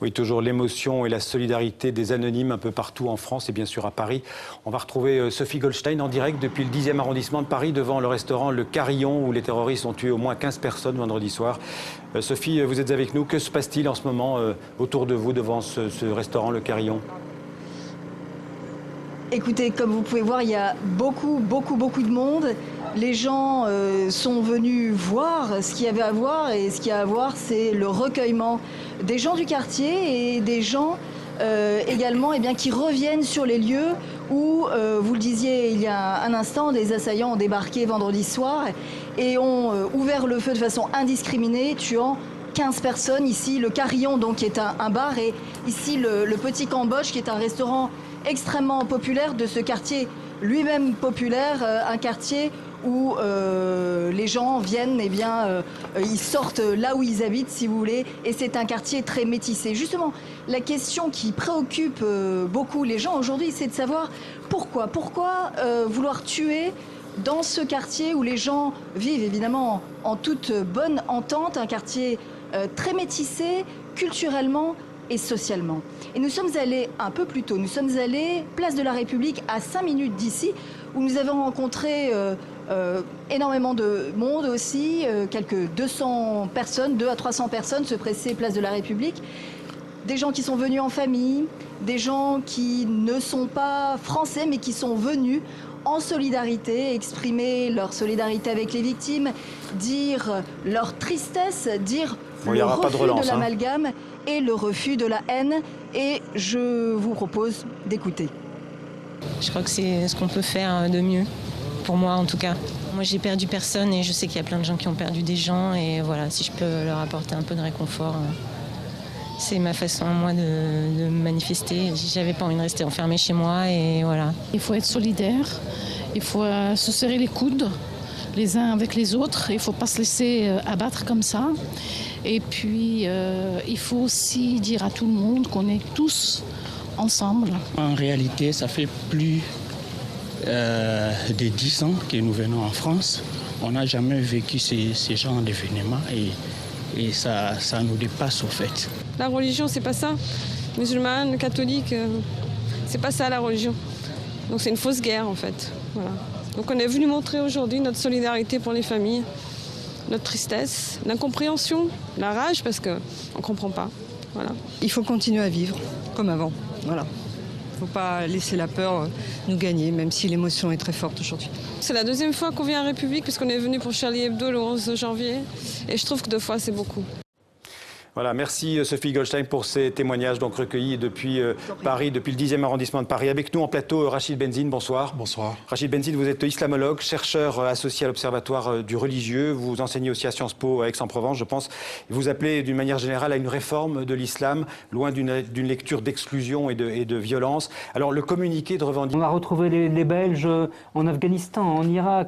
Oui, toujours l'émotion et la solidarité des anonymes un peu partout en France et bien sûr à Paris. On va retrouver Sophie Goldstein en direct depuis le 10e arrondissement de Paris devant le restaurant Le Carillon où les terroristes ont tué au moins 15 personnes vendredi soir. Sophie, vous êtes avec nous. Que se passe-t-il en ce moment autour de vous devant ce restaurant Le Carillon ? Écoutez, comme vous pouvez voir, il y a beaucoup de monde. Les gens sont venus voir ce qu'il y avait à voir et ce qu'il y a à voir, c'est le recueillement des gens du quartier et des gens également qui reviennent sur les lieux où, vous le disiez il y a un instant, des assaillants ont débarqué vendredi soir et ont ouvert le feu de façon indiscriminée, tuant 15 personnes. Ici, le Carillon, donc, qui est un bar, et ici, le Petit Cambodge, qui est un restaurant extrêmement populaire de ce quartier lui-même populaire, un quartier où les gens viennent, ils sortent là où ils habitent, si vous voulez, et c'est un quartier très métissé. Justement, la question qui préoccupe beaucoup les gens aujourd'hui, c'est de savoir pourquoi vouloir tuer dans ce quartier où les gens vivent évidemment en toute bonne entente, un quartier très métissé culturellement et socialement. Et nous sommes allés un peu plus tôt, nous sommes allés place de la République à 5 minutes d'ici, où nous avons rencontré énormément de monde aussi, quelques 200 personnes, 200 à 300 personnes se pressaient place de la République. Des gens qui sont venus en famille, des gens qui ne sont pas français mais qui sont venus en solidarité, exprimer leur solidarité avec les victimes, dire leur tristesse, dire le refus de l'amalgame et le refus de la haine. Et je vous propose d'écouter. Je crois que c'est ce qu'on peut faire de mieux, pour moi en tout cas. Moi j'ai perdu personne et je sais qu'il y a plein de gens qui ont perdu des gens et voilà, si je peux leur apporter un peu de réconfort, c'est ma façon moi de me manifester. J'avais pas envie de rester enfermée chez moi et voilà. Il faut être solidaire, il faut se serrer les coudes les uns avec les autres, il ne faut pas se laisser abattre comme ça. Et puis il faut aussi dire à tout le monde qu'on est tous ensemble. En réalité, ça fait plus de 10 ans que nous venons en France. On n'a jamais vécu ces genres d'événements et ça nous dépasse au fait. La religion, c'est pas ça. Musulmane, catholique, c'est pas ça la religion. Donc c'est une fausse guerre en fait. Voilà. Donc on est venu montrer aujourd'hui notre solidarité pour les familles, notre tristesse, l'incompréhension, la rage parce qu'on ne comprend pas. Voilà. Il faut continuer à vivre comme avant. Voilà. Il ne faut pas laisser la peur nous gagner, même si l'émotion est très forte aujourd'hui. C'est la deuxième fois qu'on vient à République puisqu'on est venu pour Charlie Hebdo le 11 janvier et je trouve que 2 fois c'est beaucoup. Voilà, merci Sophie Goldstein pour ces témoignages donc recueillis depuis Paris, depuis le 10e arrondissement de Paris. Avec nous en plateau, Rachid Benzine, bonsoir. Bonsoir. Rachid Benzine, vous êtes islamologue, chercheur associé à l'Observatoire du religieux. Vous enseignez aussi à Sciences Po à Aix-en-Provence, je pense. Vous appelez d'une manière générale à une réforme de l'islam, loin d'une lecture d'exclusion et de violence. Alors le communiqué de revendication... On a retrouvé les Belges en Afghanistan, en Irak.